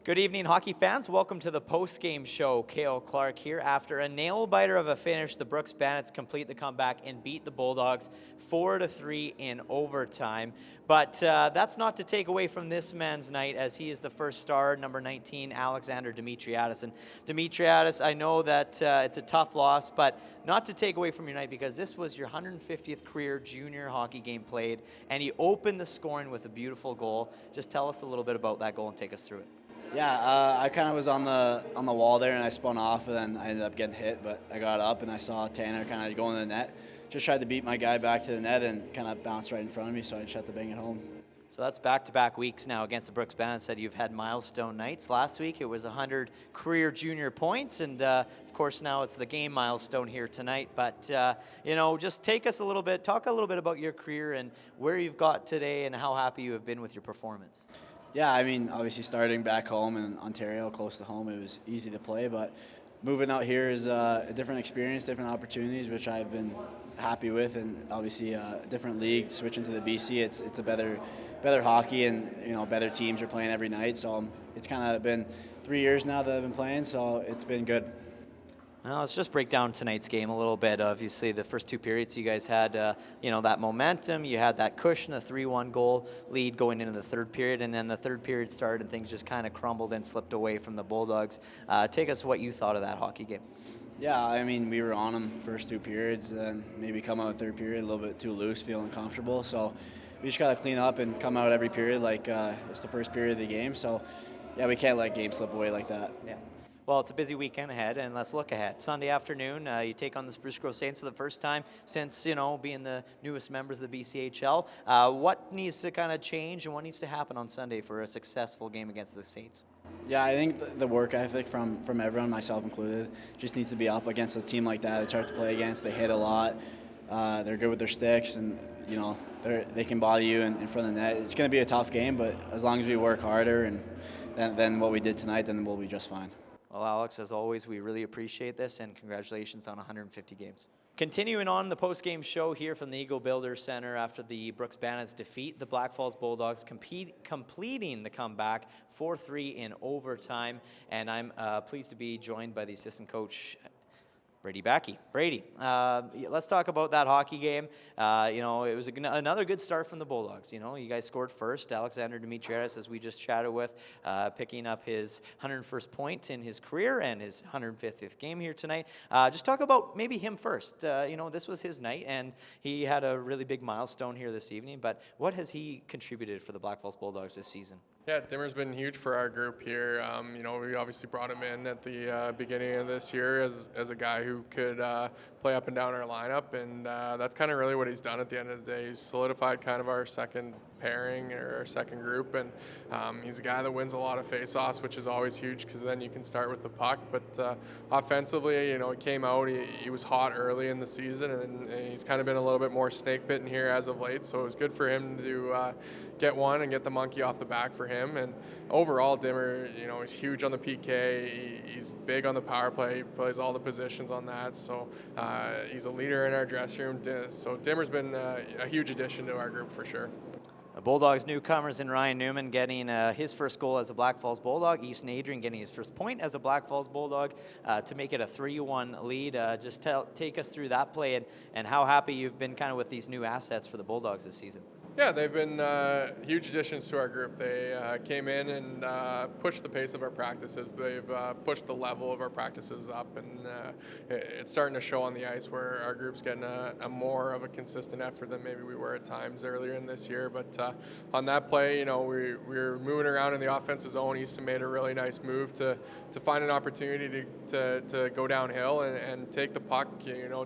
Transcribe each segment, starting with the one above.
Good evening, hockey fans. Welcome to the post-game show. Kael Clark here. After a nail-biter of a finish, the Brooks Bandits complete the comeback and beat the Bulldogs 4-3 in overtime. But that's not to take away from this man's night, as he is the first star, number 19, Alexander Dimitriadis. And Dimitriadis, I know that it's a tough loss, but not to take away from your night, because this was your 150th career junior hockey game played, and you opened the scoring with a beautiful goal. Just tell us a little bit about that goal and take us through it. Yeah, I kind of was on the wall there, and I spun off, and then I ended up getting hit. But I got up, and I saw Tanner kind of go in the net. Just tried to beat my guy back to the net, and kind of bounced right in front of me, so I just had to bang it home. So that's back-to-back weeks now against the Brooks Bandits that you've had milestone nights. Last week it was 100 career junior points, and of course now it's the game milestone here tonight. But just talk a little bit about your career and where you've got today and how happy you have been with your performance. Yeah, I mean, obviously starting back home in Ontario, close to home, it was easy to play. But moving out here is a different experience, different opportunities, which I've been happy with. And obviously a different league, switching to the BC, it's a better hockey, and better teams are playing every night. So it's kind of been 3 years now that I've been playing, so it's been good. Well, let's just break down tonight's game a little bit. Obviously, the first two periods, you guys had, that momentum. You had that cushion, a 3-1 goal lead going into the third period, and then the third period started and things just kind of crumbled and slipped away from the Bulldogs. Take us what you thought of that hockey game. Yeah, I mean, we were on them first two periods, and maybe come out third period a little bit too loose, feeling comfortable. So we just got to clean up and come out every period like it's the first period of the game. So, yeah, we can't let games slip away like that. Yeah. Well, it's a busy weekend ahead, and let's look ahead. Sunday afternoon, you take on the Spruce Grove Saints for the first time since, being the newest members of the BCHL. What needs to kind of change and what needs to happen on Sunday for a successful game against the Saints? Yeah, I think the work ethic from everyone, myself included, just needs to be up against a team like that. It's hard to play against. They hit a lot. They're good with their sticks, and, they can bother you in front of the net. It's going to be a tough game, but as long as we work harder than what we did tonight, then we'll be just fine. Well, Alex, as always, we really appreciate this, and congratulations on 150 games. Continuing on the post-game show here from the Eagle Builder Center after the Brooks Bandits defeat the Black Falls Bulldogs, completing the comeback 4-3 in overtime. And I'm pleased to be joined by the assistant coach, Brady Bakke. Brady, let's talk about that hockey game. It was another good start from the Bulldogs. You guys scored first. Alexander Dimitriadis, as we just chatted with, picking up his 101st point in his career and his 150th game here tonight. Just talk about maybe him first. This was his night, and he had a really big milestone here this evening. But what has he contributed for the Black Falls Bulldogs this season? Yeah, Dimmer's been huge for our group here. We obviously brought him in at the beginning of this year as a guy who could play up and down our lineup, and that's kind of really what he's done at the end of the day. He's solidified kind of our second pairing or our second group, and he's a guy that wins a lot of face-offs, which is always huge because then you can start with the puck. But offensively, he came out, he was hot early in the season, and he's kind of been a little bit more snake-bitten here as of late, so it was good for him to get one and get the monkey off the back for him. And overall, Dimmer, he's huge on the PK. He's big on the power play. He plays all the positions on that. So he's a leader in our dressing room. So Dimmer's been a huge addition to our group for sure. The Bulldogs newcomers in Ryan Newman getting his first goal as a Black Falls Bulldog. Easton Adrian getting his first point as a Black Falls Bulldog to make it a 3-1 lead. Just take us through that play and how happy you've been kind of with these new assets for the Bulldogs this season. Yeah, they've been huge additions to our group. They came in and pushed the pace of our practices. They've pushed the level of our practices up, and it's starting to show on the ice where our group's getting a more of a consistent effort than maybe we were at times earlier in this year. But on that play, we were moving around in the offensive zone. Easton made a really nice move to find an opportunity to go downhill and take the puck,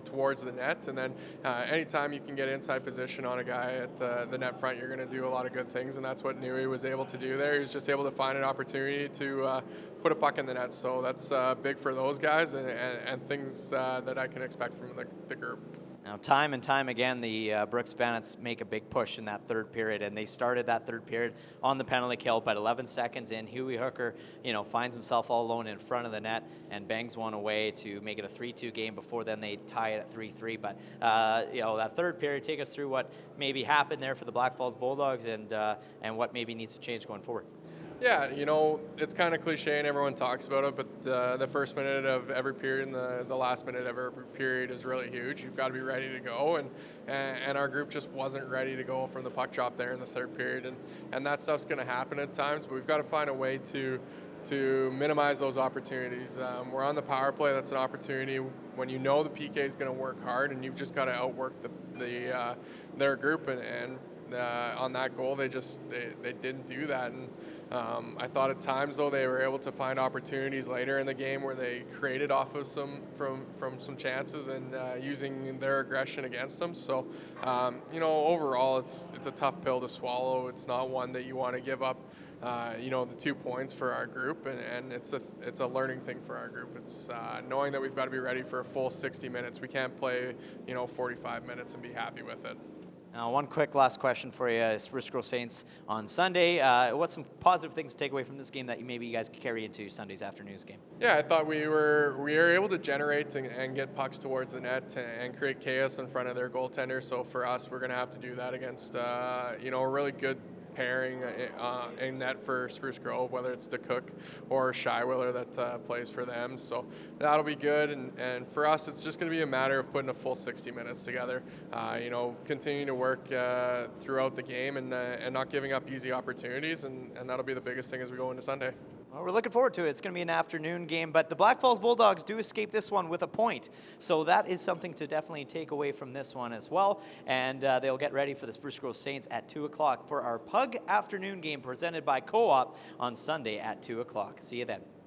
towards the net. And then anytime you can get inside position on a guy at the net front, you're going to do a lot of good things, and that's what Nui was able to do there. He was just able to find an opportunity to put a puck in the net, so that's big for those guys and things that I can expect from the group. Now, time and time again, the Brooks Bandits make a big push in that third period, and they started that third period on the penalty kill, but 11 seconds in, Huey Hooker, finds himself all alone in front of the net and bangs one away to make it a 3-2 game. Before then, they tie it at 3-3. But that third period, take us through what maybe happened there for the Black Falls Bulldogs and what maybe needs to change going forward. Yeah, you know, it's kind of cliche and everyone talks about it, but the first minute of every period and the last minute of every period is really huge. You've got to be ready to go, and our group just wasn't ready to go from the puck drop there in the third period, and that stuff's going to happen at times, but we've got to find a way to minimize those opportunities. We're on the power play. That's an opportunity when you know the PK is going to work hard, and you've just got to outwork their group. And on that goal, they didn't do that. And I thought at times though they were able to find opportunities later in the game where they created off of some chances and using their aggression against them. So you know, overall it's a tough pill to swallow. It's not one that you want to give up. You know, the 2 points for our group, and it's a learning thing for our group. It's knowing that we've got to be ready for a full 60 minutes. We can't play, you know, 45 minutes and be happy with it. Now, one quick last question for you. Spruce Grove Saints on Sunday. What's some positive things to take away from this game that maybe you guys could carry into Sunday's afternoon's game? Yeah, I thought we were able to generate and get pucks towards the net and create chaos in front of their goaltender. So for us, we're going to have to do that against you know, a really good pairing in net for Spruce Grove, whether it's DeCook or Schuyler that plays for them. So that'll be good. And for us, it's just going to be a matter of putting a full 60 minutes together. You know, continuing to work throughout the game and not giving up easy opportunities. And that'll be the biggest thing as we go into Sunday. Well, we're looking forward to it. It's going to be an afternoon game, but the Black Falls Bulldogs do escape this one with a point. So that is something to definitely take away from this one as well. And they'll get ready for the Spruce Grove Saints at 2 o'clock for our Pug afternoon game presented by Co-op on Sunday at 2 o'clock. See you then.